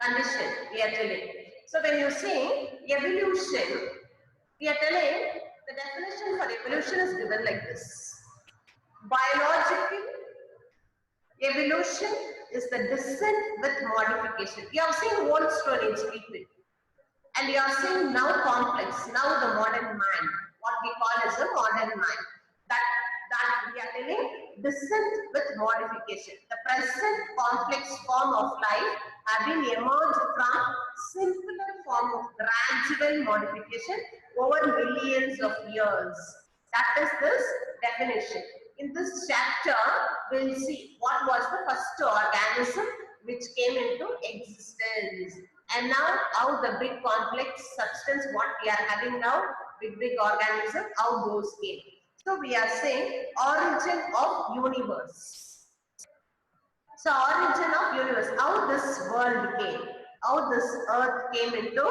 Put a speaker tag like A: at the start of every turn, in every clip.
A: condition we are telling. So when you see evolution, we are telling the definition for evolution is given like this. Biological evolution is the descent with modification. You have seen old Stone Age people, and you are seeing now complex, now the modern man, what we call as a modern man. That we are telling descent with modification. The present complex form of life have been emerged from simpler form of gradual modification over millions of years. That is this definition. In this chapter, we'll see what was the first organism which came into existence, and now how the big complex substance what we are having now, big organism, how those came. So we are saying origin of universe. So origin of universe, how this world came, how this earth came into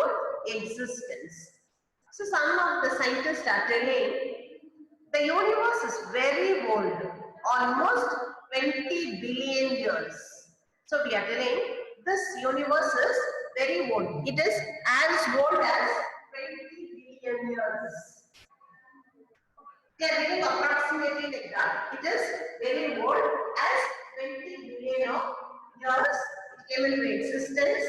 A: existence. So some of the scientists are telling the universe is very old, almost 20 billion years. So we are telling this universe is very old. It is as old as 20 billion years. They are giving approximately like that. It is very old as 20 billion of years. It came into existence.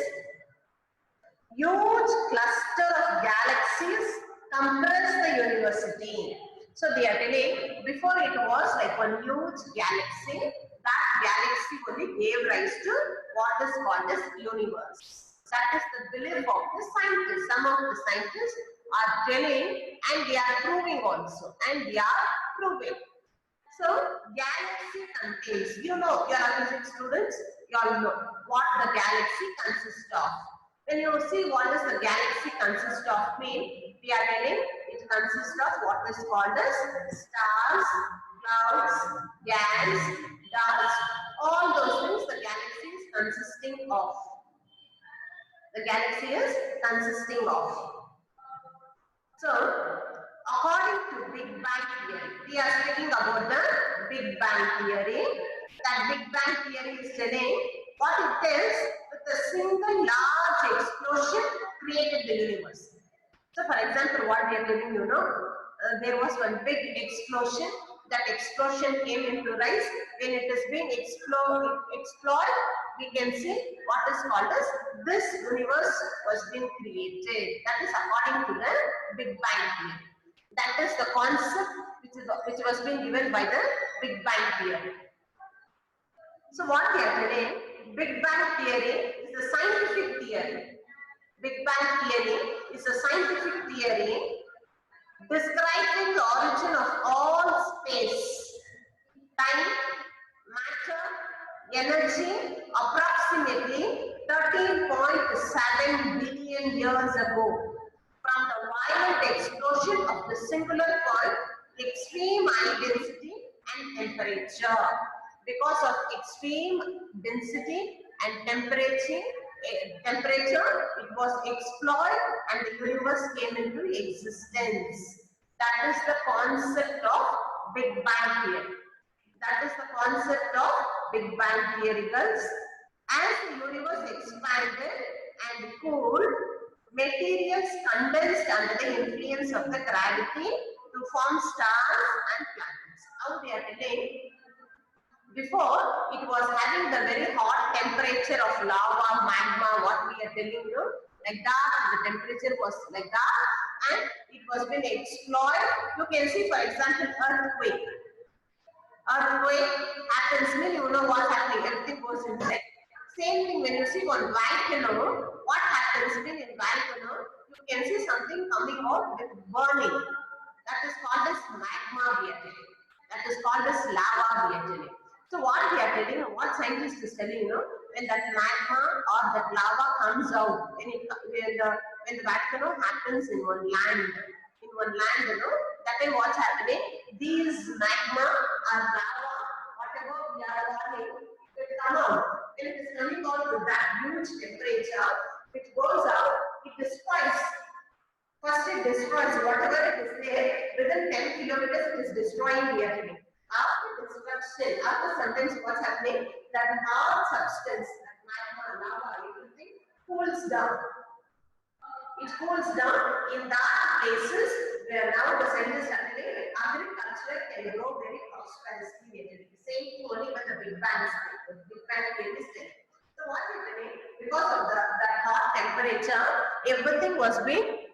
A: Huge cluster of galaxies compress the university. So they are telling before it was like one huge galaxy. That galaxy only gave rise to what is called as universe. That is the belief of the scientists. Some of the scientists are telling, and they are proving also, and they are proving. So galaxy contains, you know, you are physics students, you all know what the galaxy consists of. When you see what does the galaxy consist of mean, we are telling it consists of what is called as stars, clouds, gas, dust, all those things the galaxy is consisting of. The galaxy is consisting of. So, according to Big Bang theory, we are speaking about the Big Bang theory. That Big Bang theory is telling what it is, with a single large explosion created the universe. So, for example, what we are telling, you know, there was one big explosion. That explosion came into rise. When it is being explored, we can see what is called as this universe was being created. That is according to the Big Bang theory. That is the concept which was being given by the Big Bang theory. So what we are telling, Big Bang theory is a scientific theory. Big Bang theory is a scientific theory describing the origin of all space, time, matter, energy approximately 13.7 billion years ago. From the violent explosion of the singular point, extreme high density and temperature. Because of extreme density and temperature, it was explored and the universe came into existence. That is the concept of Big Bang theory. That is the concept of Big Bang theory, girls. As the universe expanded and cooled, materials condensed under the influence of the gravity to form stars and planets. How they are telling? Before, it was having the very hot temperature of lava, magma, what we are telling you, like that, the temperature was like that, and it was being explored. You can see, for example, earthquake. Earthquake happens, you know what's happening, everything goes inside. Same thing when you see one volcano, what happens when in volcano, you can see something coming out with burning. That is called as magma we are telling. That is called as lava we are telling. So what we are telling, what scientists is telling, you know, when that magma or that lava comes out, when the volcano happens in one land, you know, that is what's happening. These magma or lava, whatever we are calling, it come out. When it is coming out with that huge temperature, it goes out, it destroys. First it destroys whatever it is there, within 10 kilometers it is destroying the earth. After destruction, after sometimes what's happening, that hard substance, that magma, lava, everything, cools cools down. It cools down in that places where now the scientists are saying agriculture can grow very prosperously. Same thing only when the Big Bang theory is there. So what is happening? Because of that hot temperature, everything was being,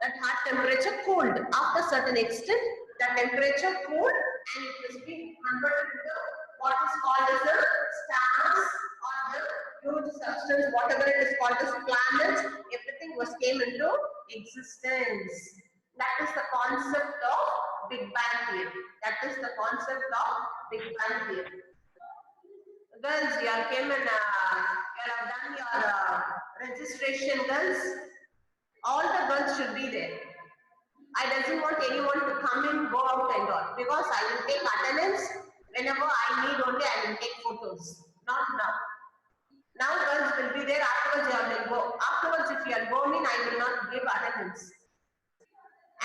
A: that hot temperature cooled. After certain extent, that temperature cooled and it was being converted into what is called as the stars or the huge substance, whatever it is called as planets, everything was came into existence. That is the concept of Big Bang theory. That is the concept of Big Bang theory. Girls, you all came and you have done your registration, girls. All the girls should be there. I doesn't want anyone to come in, go out and all, because I will take attendance whenever I need only. I will take photos, not now. Now girls will be there, afterwards you all will go. Afterwards if you all go in, I will not give attendance.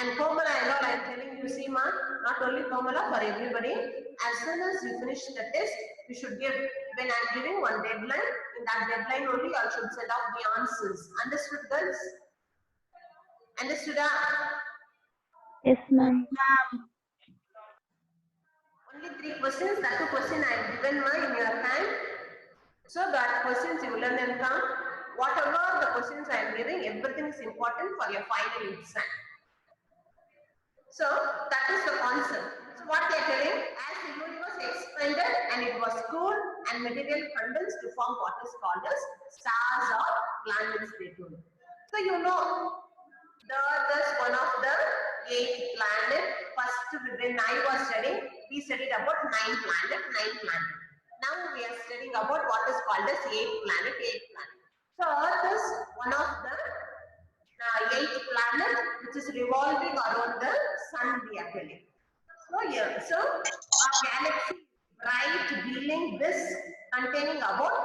A: And Komala and all, I am telling you, see ma, not only Komala, for everybody, as soon as you finish the test, you should give, when I am giving one deadline, in that deadline only you all should send out the answers. Understood girls? Understood?
B: Yes, ma'am.
A: Only 3 questions, that 2 questions I have given in your time. So that questions you will learn and come. Whatever the questions I am giving, everything is important for your final exam. So that is the concept. So what they are telling, as the universe expanded and it was cooled and material condensed to form what is called as stars or planets, they told. So you know, the Earth is one of the 8 planets. First, when I was studying, we studied about 9 planets. Now we are studying about what is called as 8 planet. So Earth is one of the 8th planet which is revolving around the sun, we are telling. So here, so our galaxy bright being this containing about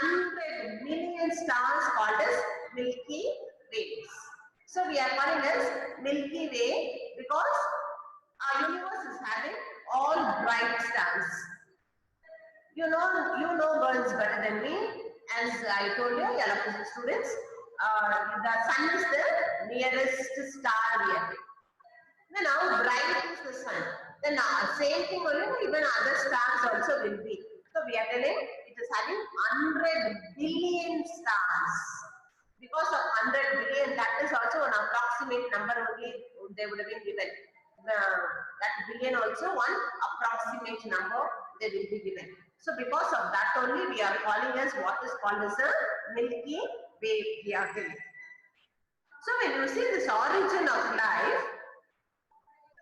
A: 100 million stars called as Milky Ways. So we are calling as Milky Way because our universe is having all bright stars. You know girls better than me. As I told you, yellow physics students, the sun is the nearest star here. Then how bright is the sun? Then same thing only, even other stars also will be. So we are telling it is having 100 billion stars. Because of 100 billion, that is also an approximate number only they would have been given. That billion also one approximate number they will be given. So because of that only we are calling as what is called as a Milky Way. We are telling. So when you see this origin of life,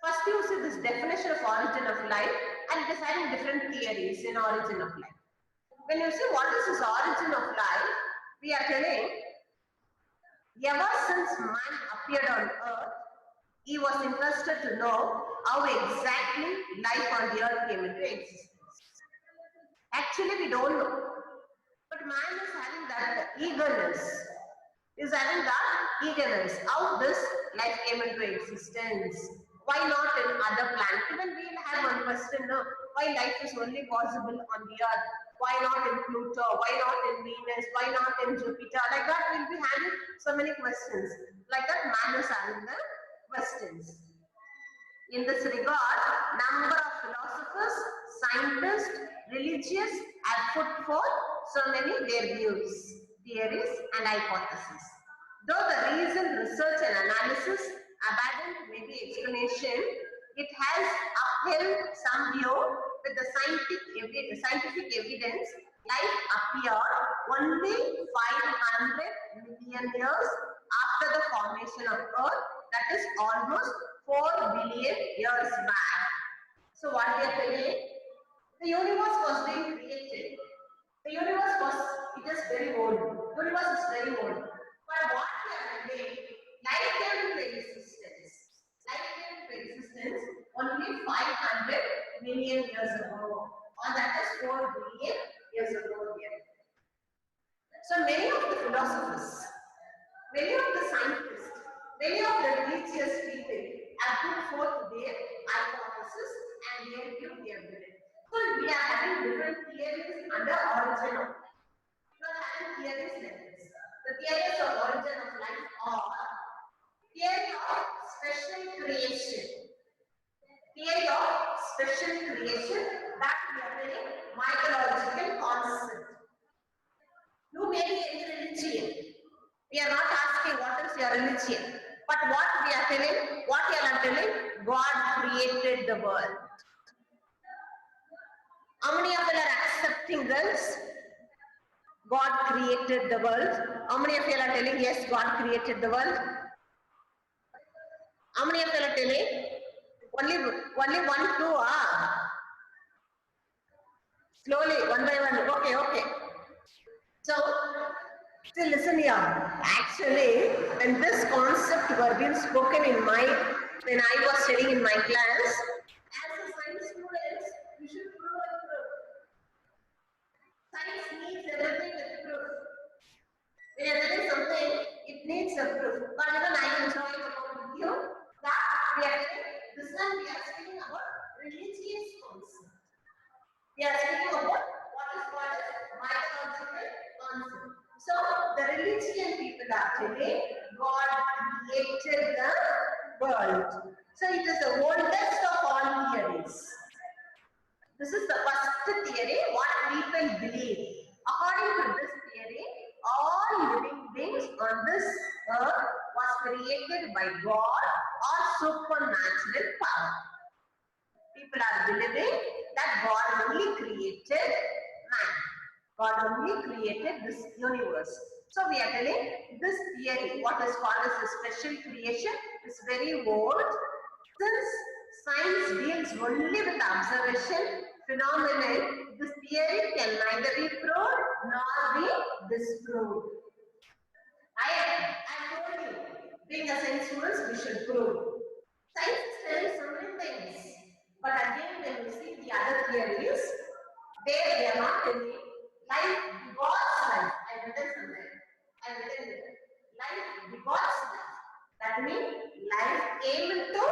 A: first you see this definition of origin of life, and it is having different theories in origin of life. When you see what is this origin of life, we are telling ever since man appeared on earth, he was interested to know how exactly life on the earth came into existence. Actually, we don't know, but man is having that eagerness. How this life came into existence. Why not in other planets? Even we will have one question, no? Why life is only possible on the earth? Why not in Pluto? Why not in Venus? Why not in Jupiter? Like that we'll be having so many questions. Like that man is having the questions. In this regard, number of philosophers, scientists, religious have put forth so many their views, theories and hypotheses. Though the reason, research and analysis abandoned maybe explanation, it has upheld some view with the scientific evidence life appeared only 500 million years after the formation of Earth, that is almost 4 billion years back. So what we are telling, the universe was being created. The universe was, it is very old. Universe is very old. But what we are telling, life came into existence. Life came into existence only 500 million years ago. Or that is 4 billion years ago here. So many of the philosophers, many of the scientists, many of the religious people have put forth their hypothesis and their view they have given. So we are having different theories under origin of life. We are having theories like this. The theories of origin of life are theory of special creation. Theory of special creation, that we are telling mythological concept. You may be any religion. We are not asking what is your religion, but what we are telling, what you are telling, God created the world. How many of you are accepting this? God created the world. How many of you are telling yes, God created the world? How many of you are telling? Only 1, 2, Slowly, one by one. Okay. So, still listen here. Actually, when this concept were being spoken when I was studying in my class, as a science students, you should prove and proof. Science needs everything with proof. When you're telling something, it needs a proof. But even I am showing about with you that we are telling this one we are speaking about religious concept. We are speaking about what is called as mythological concept. So the religion people are telling God created the world. So it is the oldest of all theories. This is the first theory what people believe. According to this theory, all living beings on this earth was created by God or supernatural power. People are believing that God only created man. God only created this universe. So we are telling this theory, what is called as a special creation, is very old. Since science deals only with observation, phenomenon, this theory can neither be proved nor be disproved. I told you, being a science student, we should prove. Science is telling so many things. But again, when we see the other theories, they are not telling life begots life. I written somewhere. Life begots life. That means life came into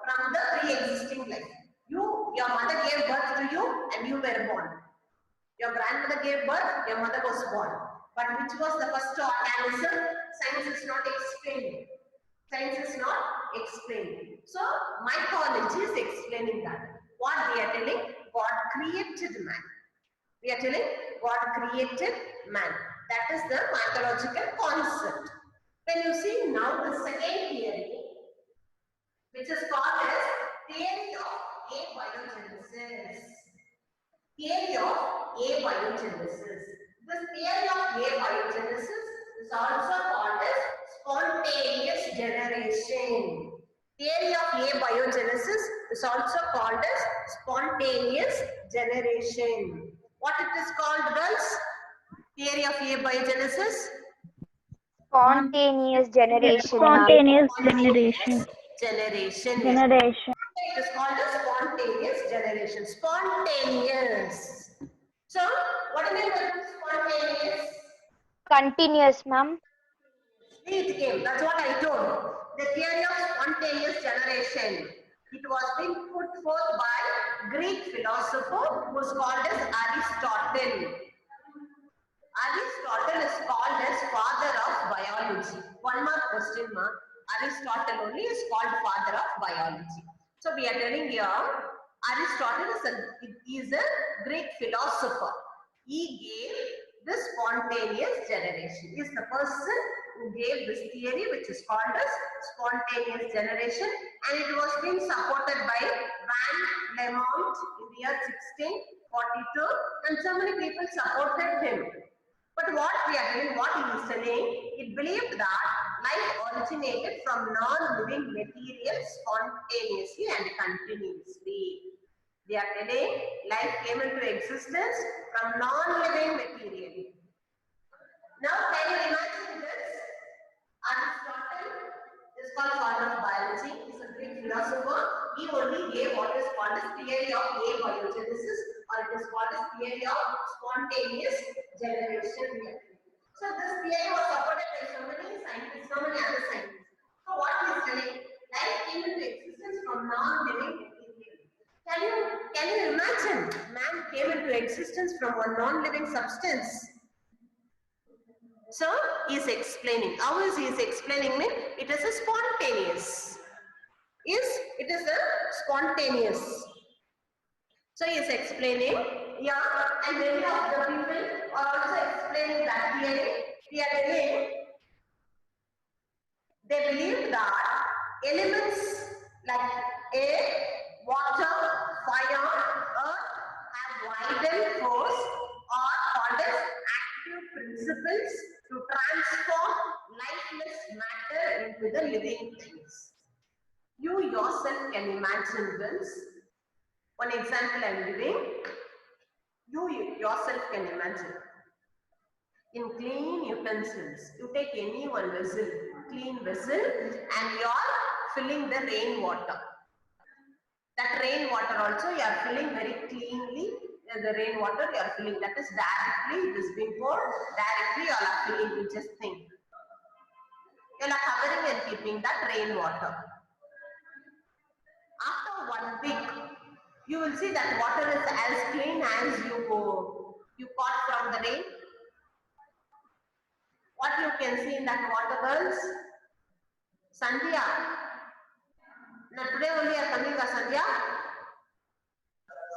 A: from the pre-existing life. Your mother gave birth to you and you were born. Your grandmother gave birth, your mother was born. But which was the first organism? Science is not explaining. Science is not explaining. So, mythology is explaining that. What we are telling? God created man. We are telling God created man. That is the mythological concept. When you see now the second theory, which is called as theory of abiogenesis. Theory of abiogenesis. This theory of abiogenesis is also called as spontaneous generation. Theory of abiogenesis is also called as spontaneous generation. What it is called, girls? Theory of abiogenesis?
B: Spontaneous generation, ma'am.
A: Generation.
B: Generation.
A: It is called as spontaneous generation. Spontaneous. So, what do you mean by spontaneous?
B: Continuous, ma'am.
A: It came. That's what I told. The theory of spontaneous generation. It was being put forth by Greek philosopher who was called as Aristotle. Aristotle is called as father of biology. One more question mark. Aristotle only is called father of biology. So we are telling here, Aristotle is a Greek philosopher. He gave the spontaneous generation. He is the person who gave this theory, which is called as spontaneous generation, and it was being supported by Van Lemont in the year 1642, and so many people supported him. But what we are doing, what he is telling, it believed that life originated from non-living material spontaneously and continuously. They are telling life came into existence from non-living material. Now, can you imagine this? Aristotle is called father of biology. He is a Greek philosopher. He only gave what is called as theory of abiogenesis, or it is called as theory of spontaneous generation. So this theory was supported by so many scientists, so many other scientists. So what he is telling, life came into existence from non-living material. Can you imagine man came into existence from a non-living substance? So he is explaining. How is he explaining me? It is a spontaneous. It is a spontaneous. So he is explaining, yeah, and many of the people are also explaining that theory. They are telling, they believe that elements like air, water, fire, earth have vital force or called as active principles to transform lifeless matter into the living things. You yourself can imagine this. One example I am giving. You yourself can imagine. In clean utensils, you take any one vessel, clean vessel, and you are filling the rainwater. That rainwater also you are filling very cleanly. The rainwater you are filling, that is directly, it is being poured directly, you are filling. You just think. You are covering and keeping that rainwater. After 1 week, you will see that water is as clean as you caught from the rain. What you can see in that water, girls? Sandhya. Now today only you are coming, Sandhya?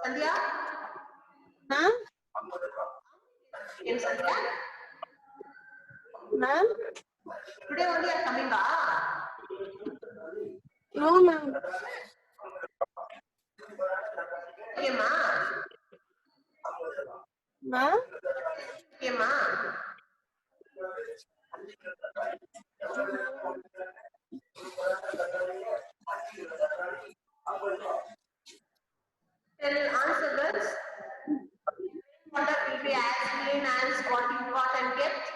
A: Sandhya?
C: Ma'am?
A: Yes, Sandhya?
C: Ma'am?
A: Today only you are coming,
C: No, ma'am.
A: Okay, ma.
C: Ma'am?
A: Okay, ma. Tell answer, girls. Water will be as clean as what you got and kept.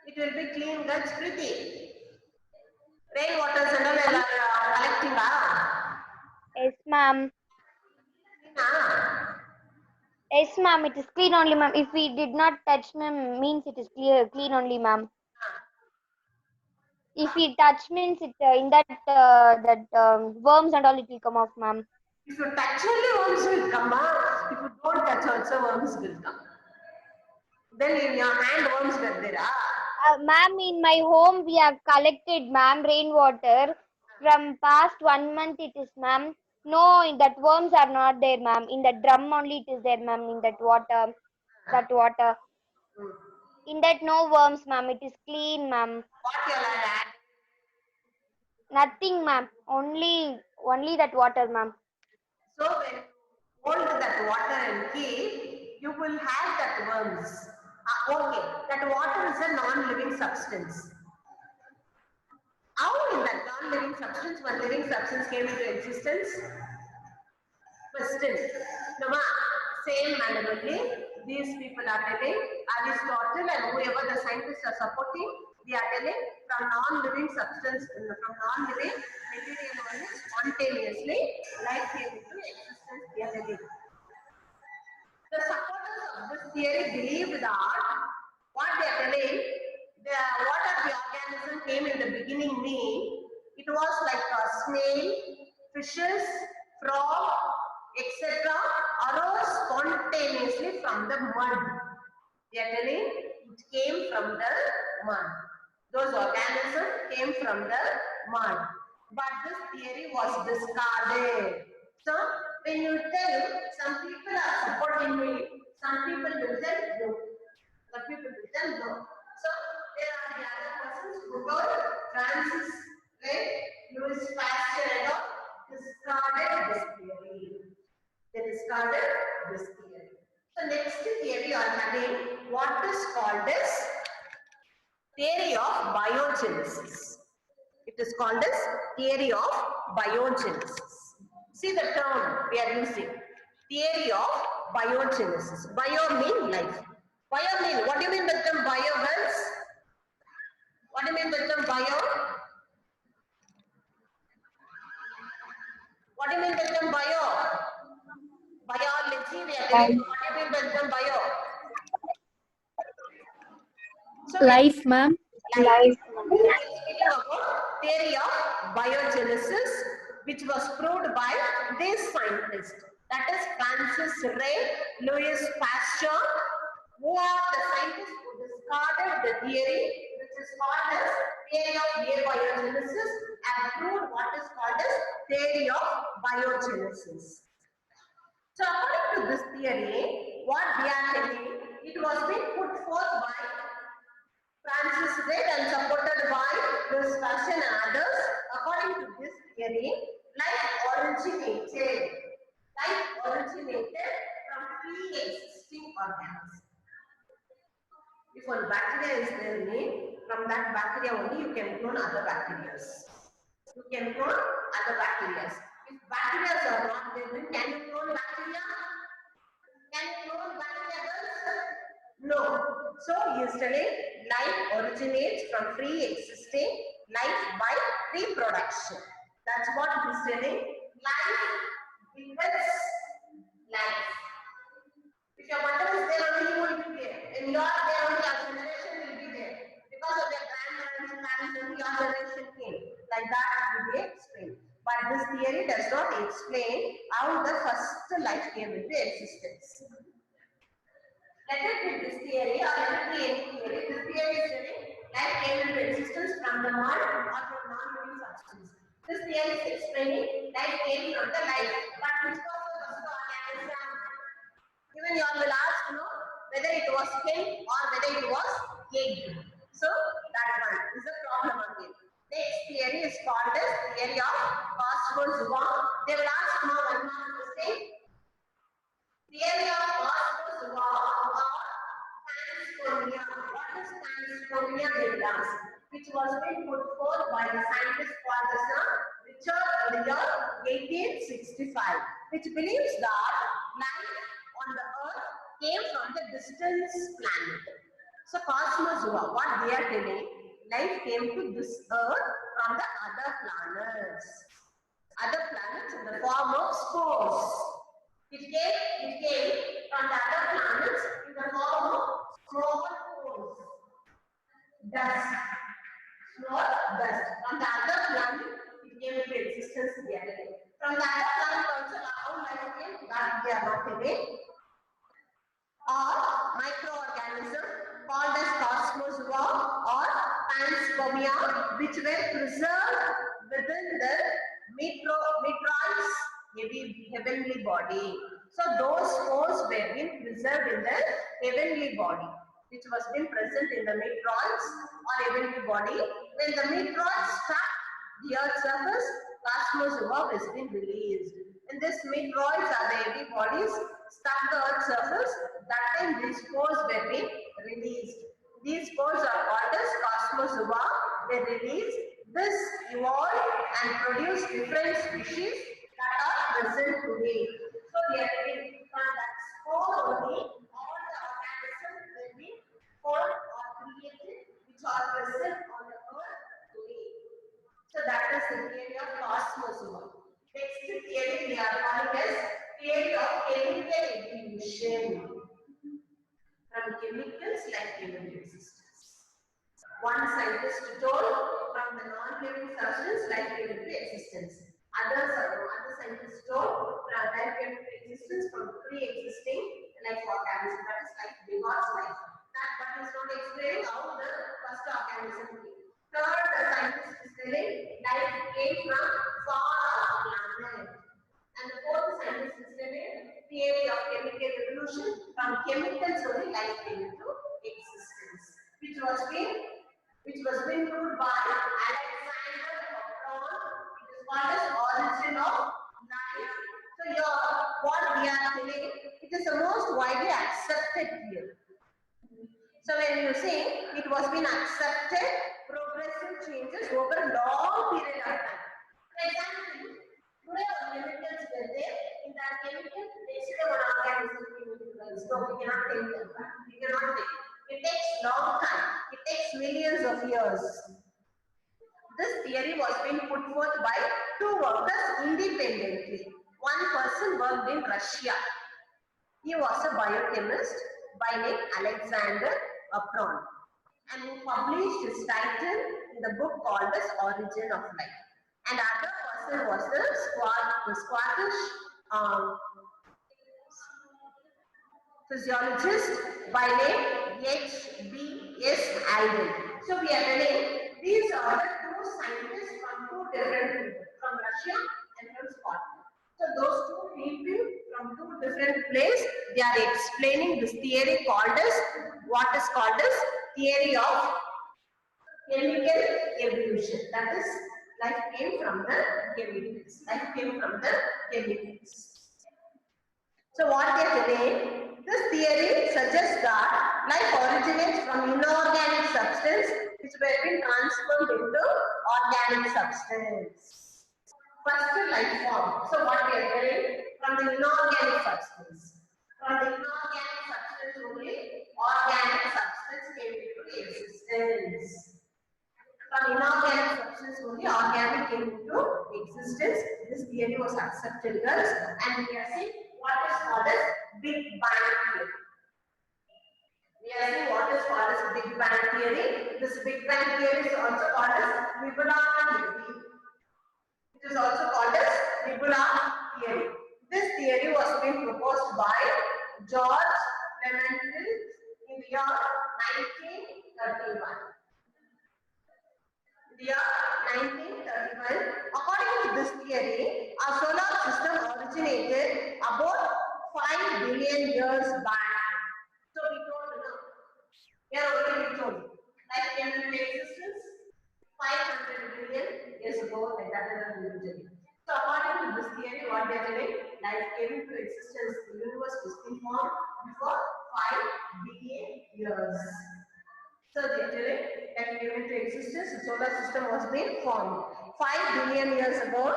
A: It will be clean, girls, pretty. Rainwaters and all are collecting,
B: Yes, ma'am.
A: clean,
B: Yes, ma'am. It is clean only, ma'am. If we did not touch, ma'am, means it is clean only, ma'am. If we touch means it in that worms and all it will come off, ma'am.
A: If you touch only, worms will come. If you don't touch also, worms will come. Then in your hand, worms will there.
B: Ma'am, in my home we have collected, ma'am, rainwater from past 1 month. It is, ma'am. No, in that worms are not there, ma'am. In the drum only it is there, ma'am. In that water, In that no worms, ma'am. It is clean, ma'am.
A: What you are at?
B: Nothing, ma'am. Only that water, ma'am.
A: So when you hold that water and keep, you will have that worms. Okay, that water is a non-living substance. How in that non-living substance, one living substance came into existence? Question. Now, same manner only, these people are telling, Aristotle and whoever the scientists are supporting, they are telling from non-living substance, from non-living material only, spontaneously, life came into existence, they are telling. The supporters of this theory believe that what they are telling, what are the organism came in the beginning mean, it was like a snail, fishes, frog, etc. arose spontaneously from the mud. They are telling it came from the mud. Those organisms came from the mud. But this theory was discarded. So when you tell, some people are supporting me, some people will tell no. Some people will tell no. So there are the other persons who got Francis, right? Louis Pasteur and all discarded this theory. They discarded this theory. So next theory are having what is called as theory of biogenesis. It is called as theory of biogenesis. See the term we are using. Theory of biogenesis. Bio mean life. Bio mean, what do you mean by the term bio, girls? What do you mean by the term bio? What do you mean by the term bio? Biology, we are telling. What do you mean by the term bio? So
C: Life, ma'am.
A: life. We are speaking about theory of biogenesis, which was proved by this scientist. That is Francis Ray, Louis Pasteur, Who are the scientists who discarded the theory which is called as theory of abiogenesis and proved what is called as theory of biogenesis. So according to this theory, what we are telling, it was being put forth by Francis Crick and supported by Louis Pasteur and others. According to this theory, life originated from pre-existing organisms. If one bacteria is there, from that bacteria only you can clone other bacteria. You can clone other bacteria. If bacteria are not there, then can you clone bacteria? Can you clone bacteria? No. So he is telling life originates from pre-existing life by reproduction. That's what he is telling. Life begets life. If your mother is there, only you will be there. And you are there, only your generation will be there. Because of your grandparents and parents, only your generation came. Like that we explain. But this theory does not explain how the first life came into existence. Let it be this theory or let it be any theory. This theory is saying life came into existence from the mud or from non-living substance. This theory is explaining life came from the life. But which was the first organism? Even you all will ask, whether it was skin or whether it was egg. So that one is a problem again. Next theory is called as theory of cosmozoa. They will ask now one more question. Theory of cosmozoa or panspermia. What is panspermia? They will ask. Which was being put forth by the scientist called as Richard in the year 1865, which believes that life on the earth came from the distant planet. So cosmozoa, what they are telling, life came to this earth from the other planets. Other planets in the form of spores. It came from the other planets in the form of small spores. Dust. Small dust. From the other planet, it came into existence here. From the other planet also, how life came, that they are not telling. Or microorganism called as cosmozoa or panspermia, which were preserved within the meteoroids heavenly body. So those spores were being preserved in the heavenly body, which was being present in the meteoroids or heavenly body. When the meteoroids struck the earth's surface, cosmozoa has been released. And these meteoroids are the heavy bodies struck the earth's surface. That time these spores were being released. These spores are called as cosmozoa. They released. This evolved and produced different species that are present today. So we are getting from that spore only all the organisms will be formed or created which are present on the earth today. So that is the theory of cosmozoa. Next theory we are calling as theory of chemical evolution. From chemicals like chemical existence. One scientist told from the non-living substance life came into existence. Other scientists told from life came into existence from pre-existing life organism. That is like God's life. That but is not explaining how the first organism came. Third, the scientist is telling life came from far-off planet. And the fourth scientist is telling theory of chemical evolution. From chemicals only life came into existence, which was being proved by Alexander Upton. It is called as origin of life. So here, what we are telling, it is the most widely accepted theory. So when you say it was been accepted, progressive changes over a long period of time. For example, today our chemicals were there. In that chemical, they say one organism came into place. No, we cannot take them back. We cannot take. It takes long time. It takes millions of years. This theory was being put forth by two workers independently. One person worked in Russia. He was a biochemist by name Alexander Upton, and who published his title in the book called as Origin of Life. And other person was the Scottish physiologist by name H.B.S. Alden. So we are telling these are the two scientists from two different people, from Russia and from Scotland. So those two people from two different places, they are explaining this theory called as what is called as theory of chemical evolution. That is, life came from the chemicals. Life came from the chemicals. So what they are saying, this theory suggests that life originates from inorganic substance which were being transformed into organic substance. First life form. So what we are saying, from the inorganic substance. From the inorganic substance only, organic substance came into existence. From inorganic substance only, organic came into existence. This theory was accepted, girls, and we are seeing what is called as Big Bang theory. We are seeing what is called as Big Bang theory. This Big Bang theory is also called as nebula theory. It is also called as nebula theory. This theory was being proposed by George Clemenceau in the year 1931. The year 1931. According to this theory, our solar system originated about 5 billion years back. So we told now. Here already we told. Life came into existence 500 billion years ago and that is usually. So according to this theory, what they are telling, life came into existence, the universe was being formed before 5 billion years. So they are telling that came into existence, the solar system was being formed 5 billion years ago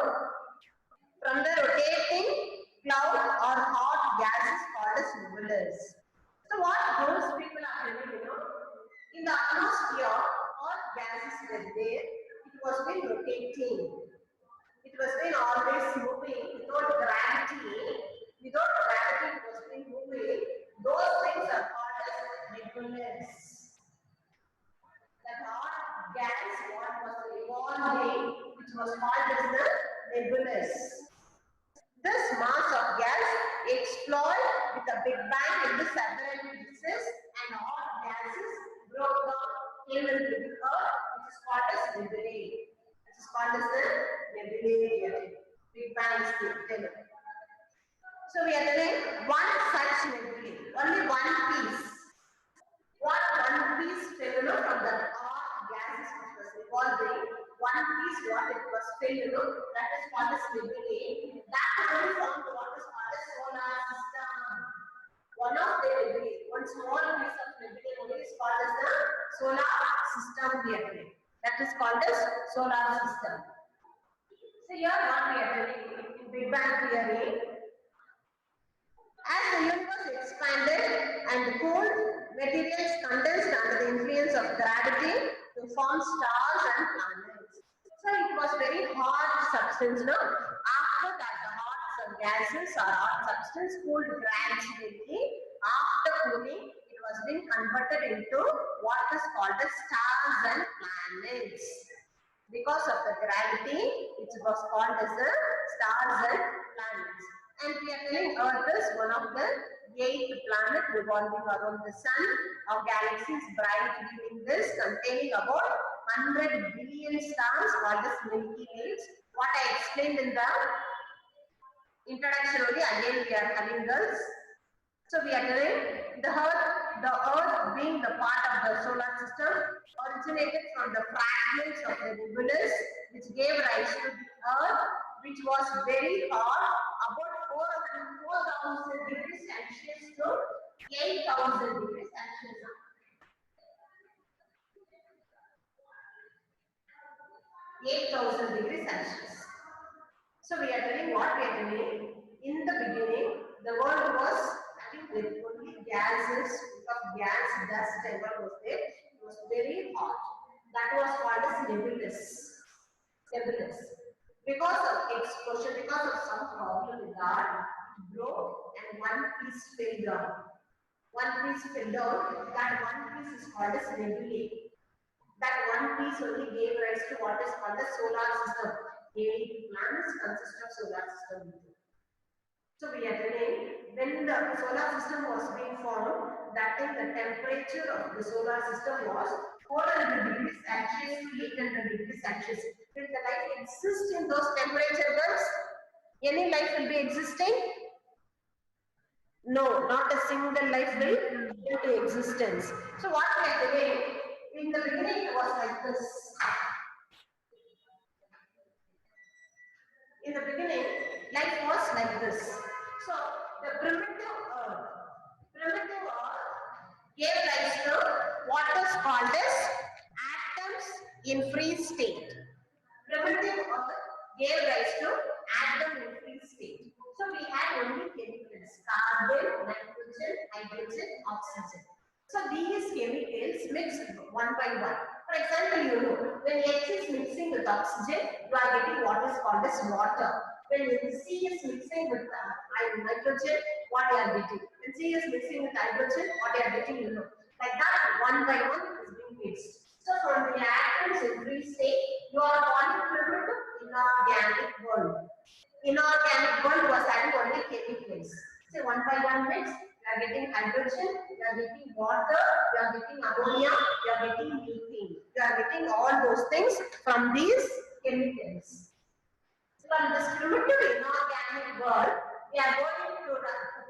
A: from the rotating cloud or hot gases called as nebulas. So what those people are telling, in the atmosphere, hot gases were there. It was been rotating. It was been always moving without gravity. Without gravity, it was been moving. Those things are called as nebulas. That hot gas, what was evolving, which was called as the nebulous. This mass of gas exploded with a big bang into several pieces and hot gases broke down, came into the earth, which is called as nebulae. Which is called as the nebulae. Big bang theory. So we are telling one such nebulae, only one piece. One piece fell from the hot gases which was evolving. One piece what it was filled, that is called as nebulae. That only formed what is called as solar system. One of the nebulae, one small piece of nebulae only is called as the solar system theory. That is called as solar system. So here what we are telling in Big Bang theory, as the universe expanded and cooled, materials condensed under the influence of gravity to form stars and planets. So it was very hot substance, no? After that, the hot gases or hot substance cooled gradually. After cooling, it was being converted into what is called as stars and planets. Because of the gravity, it was called as the stars and planets. And we are telling Earth is one of the 8th planet revolving around the sun. Our galaxy is bright within this, containing about 100 billion stars called as Milky Ways. What I explained in the introduction only, again we are having girls. So we are telling the Earth being the part of the solar system originated from the fragments of the nebulous which gave rise to the Earth, which was very hot, about 4,000 degrees Celsius to 8,000 degrees Celsius. 8,000 degrees Celsius. So we are telling what we are telling. In the beginning, the world was having with only gases, of gas, dust, and what was there. It was very hot. That was called as nebulous. Nebulous. Because of explosion, because of some problem with that, it broke and one piece fell down. One piece fell down. That one piece is called as nebulae. That one piece only gave rise to what is called the solar system. 8 planets consist of solar system. So we are telling when the solar system was being formed, that time the temperature of the solar system was 400 degrees Celsius to 800 degrees Celsius. Will the life exist in those temperature belts? Any life will be existing? No, not a single life will come into existence. So what we are doing? In the beginning it was like this. In the beginning, life was like this. So the primitive earth gave rise to what is called as atoms in free state. Primitive earth gave rise to atom in free state. So we had only chemicals: carbon, nitrogen, hydrogen, oxygen. So these chemicals mixed one by one. For example, you know, when H is mixing with oxygen, you are getting what is called as water. When C is mixing with nitrogen, what you are getting? When C is mixing with hydrogen, what you are getting, you know. Like that, one by one is being mixed. So from the atoms in free state, you are calling primitive inorganic world. Inorganic world was having only chemicals. So one by one mix, you are getting hydrogen, you are getting water, you are getting ammonia, you are getting methane. You are getting all those things from these chemicals. From this primitive inorganic world, we are going to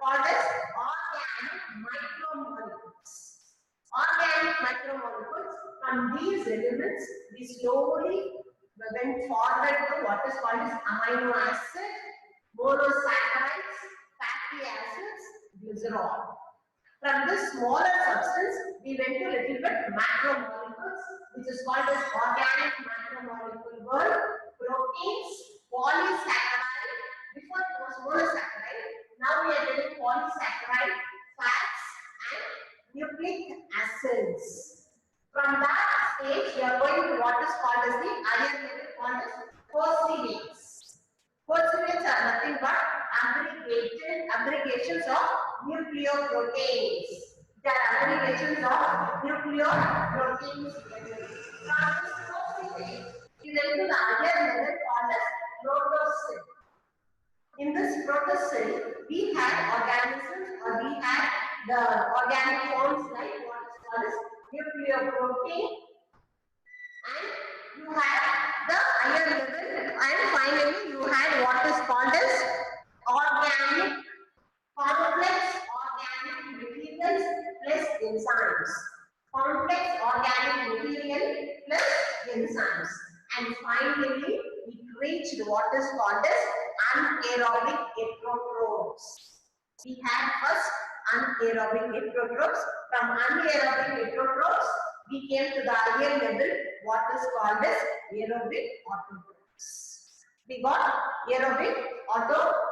A: call as organic micromolecules. Organic micromolecules, from these elements, we slowly went forward to what is called as amino acid, monosaccharides, fatty acids, glycerol. From this smaller substance, we went to little bit macromolecules, which is called as organic macromolecule world, proteins, polysaccharide. Before it was monosaccharide, now we are getting polysaccharide, fats, and nucleic acids. From that stage, we are going to what is called as the higher level called as phosphinates. Phosphinates are nothing but aggregations of nucleoproteins. They are aggregations of nucleoproteins. From this phosphinates, we went to the higher level called as protocell. In this protocell, we had organisms, or we had the organic forms like what is called as nucleoprotein, and you had the higher level, and finally you had what is called as organic complex organic materials plus enzymes. Complex organic material plus enzymes. And finally, it reached what is called as anaerobic heterotrophs. We had first anaerobic heterotrophs. From anaerobic heterotrophs, we came to the higher level, what is called as aerobic autotrophs. We got aerobic autotrophs.